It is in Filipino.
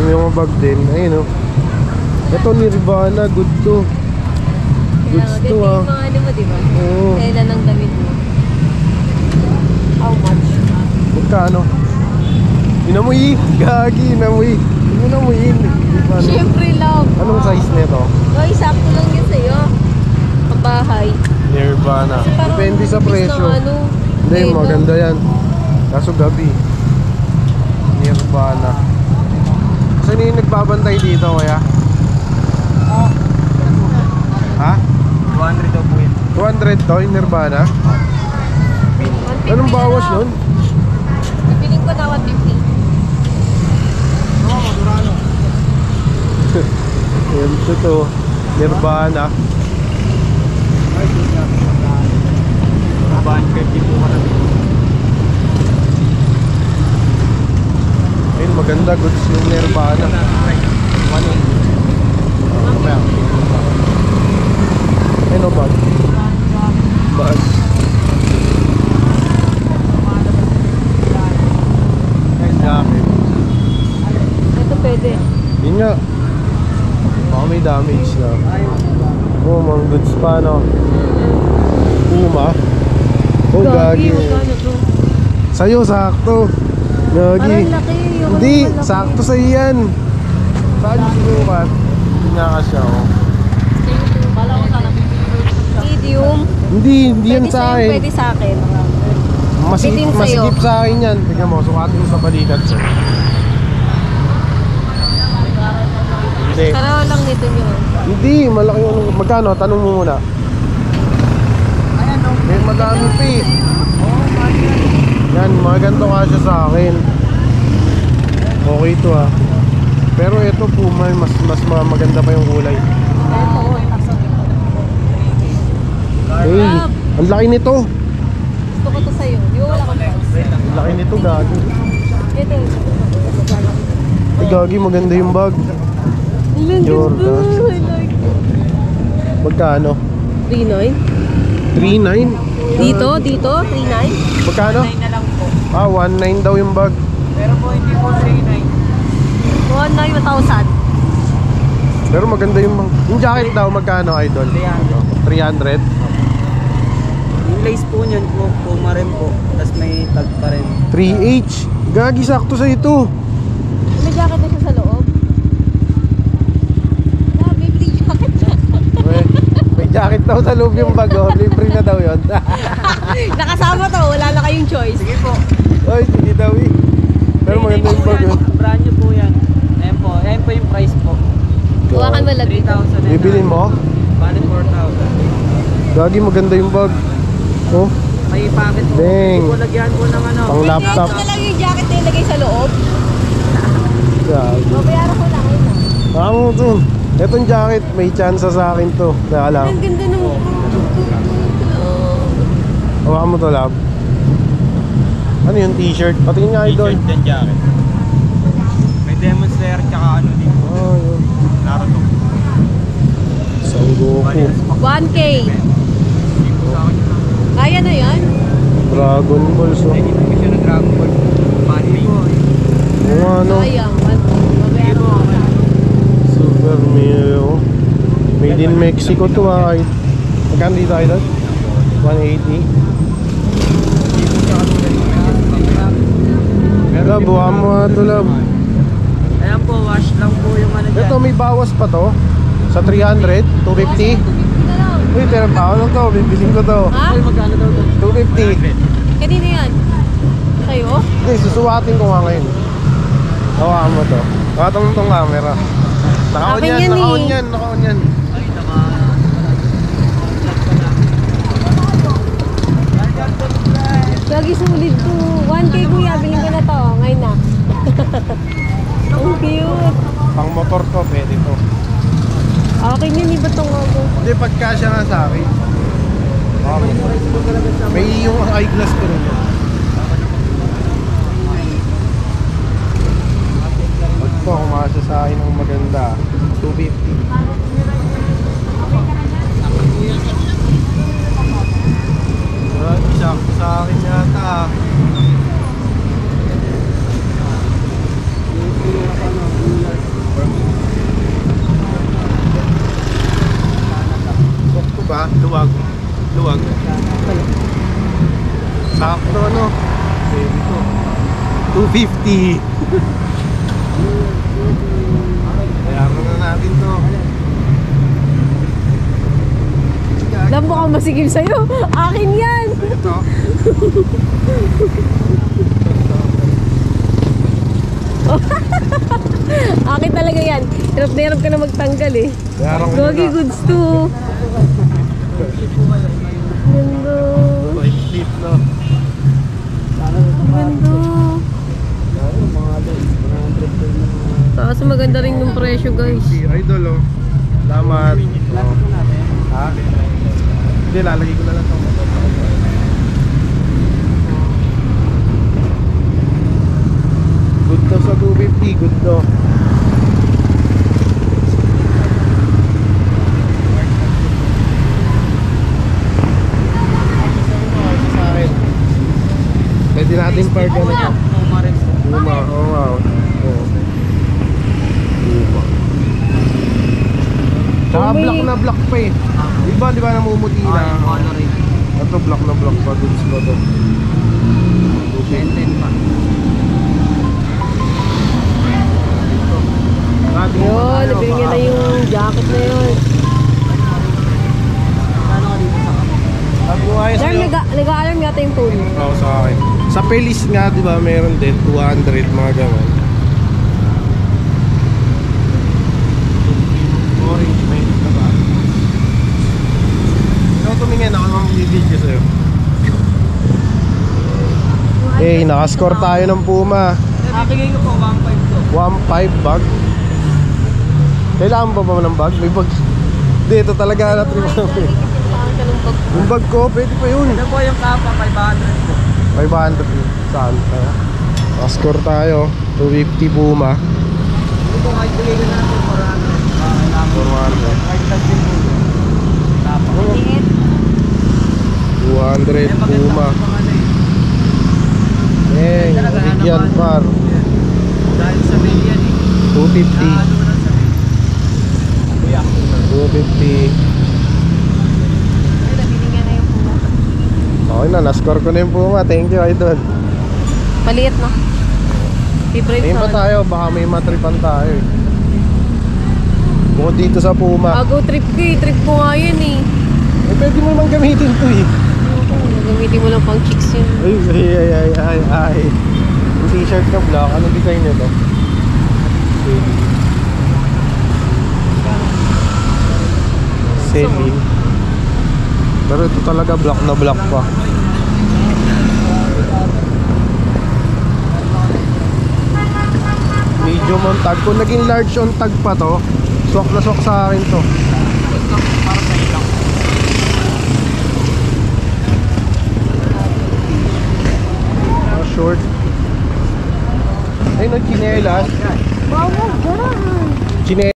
Yung mga bag din. Ayun o. Ito Nirvana. Good to. Goods to ah. Yung mga ano mo diba? Oo. Kailan ang damit mo? How much? Magkano? Inamuyi. Gagi. Inamuyi. Inamuyin. Siyempre lang. Anong size nito? Oy, sakto lang yun sa'yo. Ang bahay. Nirvana. Depende sa presyo. Hindi, maganda yan. Kaso gabi. Nirvana. Saan yung nagbabantay dito kaya? Ha? 200 daw po yun. 200 to yung Nirvana? Anong bawas nun? Bibiling ko na 150. Oo, madurano. Yan to. Nirvana. Ay, good na. Nirvana, 50 po ka. Ayun, maganda. Goods yung Nirvana. 180. Ano bag? Bag. Jacket. Ito pwede. Yun nga. Baka may damage na. Oh, mga goods pa no. Puma. Oh, gagi. Magkano to? Sa'yo, sakto. Gagi. Parang laki. Hindi, sakto sa'yo yan. Saan yung sinukat? Hindi nga kasya, oh. Bala ko sana medium. Hindi yan Pwede sa sa'yo, akin. pwede sa akin. Masikip, sa'yo. masikip sa akin yan. Tignan mo, sukatin mo sa balikat sir. Hindi. Karawa lang nito nyo. Hindi, malaki yung... Magkano? Tanong mo muna. May madami pa eh. Yan, mga ganito kasya sa akin. Okay ito ah. Pero ito Puma, mas maganda pa yung kulay. Hey, ang laki nito. Gusto ko to sa'yo. Di ba wala kang price? Ang laki nito, gagi. Ito. Ay, gagi, maganda yung bag. Jordan. I like it. Magkano? 3.9? 3.9? Dito? 3.9? Magkano? 9 na lang po. 1.9 daw yung bag. Pero po hindi po 3.9. 1.9, 1,000. Pero maganda yung bag. Yung jacket daw, magkano, idol? 300? Yung lace po niyan po, Puma rin po. Tapos may tag pa rin. 3H. Gagi, sakto sa ito. May jacket na siya sa loob. May free jacket siya. May jacket daw sa loob yung bag, oh. Libre na daw yun. Nakasama to, wala na kayong choice. Sige po. Oy, hindi daw eh. Pero maganda yung bag, oh. Brand new po yan. Ayan po yung price po. Hawakan mo lang dito. 3,000. Bibilin mo? Bali 4,000. Gagi, maganda yung bag. Oh, May packet po. Dang. Hindi po lagyan po ng ano. pang laptop. Ito na lang yung jacket na ilagay sa loob. Gagi. Babayaran ko lang yun. Amo to. Etong jacket, may chance sa akin to. Kaya lang. Ang ganda ng... Hawakan mo to, love. Ano yung t-shirt? Patingin nga, idol. T-shirt and jacket. May Demon Slayer tsaka ano dito. Oh, yun. Naruto. Son Goku. 1K. Hindi po sa akin yun. Kaya na yan? Dragon Ball. So. Hindi po siya ng Dragon Ball. Money po. Yung ano, Sayang. 1K. Babayaran ko lang. Super Mio. Made in Mexico to ah. Magkano dito, idol? 180. Love, buha mo nga ito, love. Ayan po, wash lang po yung ano dyan. Ito, may bawas pa to. Sa 300, 250. 250 na lang. Uy, tira pa ako to. Bibiling ko to. Ha? Ay, magkano daw doon? 250. Kanina yan? Sa'yo? Hindi, susuwatin ko nga ngayon. Hawakan mo to. Hawakan mo tong camera. Naka-on Akin yan, yan naka-on eh. yan, naka-on yan. Ay, tama. Lagi sulit to. 1K kuya, bilhin ko na to. Ngayon na. Ang cute. Pang motor to, pwede to. Akin yun, iba tong ako. Hindi, pagkasya nga sa akin. May yung eyeglass ko rin yun. Pag to, kumasya sa akin ng maganda. 250. Sakto sa akin yata. 250. Bayaran na natin to. Alam mo kang masigib sa'yo. Akin yan. Ito. Akin talaga yan. Hirap na hirap ka na magtanggal eh. Bayaran ko Gogi muna. goods to. Ganda. Light sleep no. Ganda. Tapos maganda rin yung presyo guys. Si Idol oh. Salamat. Oh. Ha? Hindi, lalagay ko na lang ito. Good to sa 250, good to. Sa akin. Pwede natin park ano ito. Puma rin po. Luma, oo nga. Oo. Luma. Tsaka Oh, may- black na black pa eh. Di ba namumuti Ah, yung na? color rin. Ito black na black pa. Goods ko to. 10 pa. Yun, nabili niya na yung jacket na yun. Kano ka dito sa kamo? Pag-uayos Alarm, nag-alarm yata yung phone. Oo, sa akin. Sa Pelis nga, di ba, meron din 200, mga gano'n. Orange paint na ba? Ikaw tumingin, ako naman bibidyo sa'yo. Eh, nakascore tayo ng Puma. Bigay ko po 1.5 to. 1.5 bag. Kailangan ba ng bag? May bag. Hindi, ito talaga natin. Yung bag ko, pwede pa yun. Ito po yung kapa, 500 po. 500 saan? Nakascore tayo. 250 Puma. Ito po kahit bigay ko na lang po 400. Kailangan po. 400. Kahit tag din po. Kapa. 200 Eh, maganda Puma. po pang ano eh. Eh, bigyan par. Dahil sa mail yan eh. 250. Ano lang sa mail. Kuya. 250. Ay, nabili niya na yung phone. Okay na, nascore ko na yung Puma. Thank you, Idol. Maliit na. Favorite Tingin pa na. tayo, baka may matripan tayo eh. Bukod dito sa Puma. Go trip ko eh. Trip ko nga yun eh. Eh, pwede mo naman gamitin to eh. Gamitin mo lang pang chicks yun. Ay. Yung t-shirt na black, anong design nito? Celine. Pero ito talaga black na black pa. Medium on tag. Kung naging large on tag pa to, swak na swak sa akin to. Para sa ilang. Short. Ay, no, chinelas. Wow, wow, gano'n. Chinelas.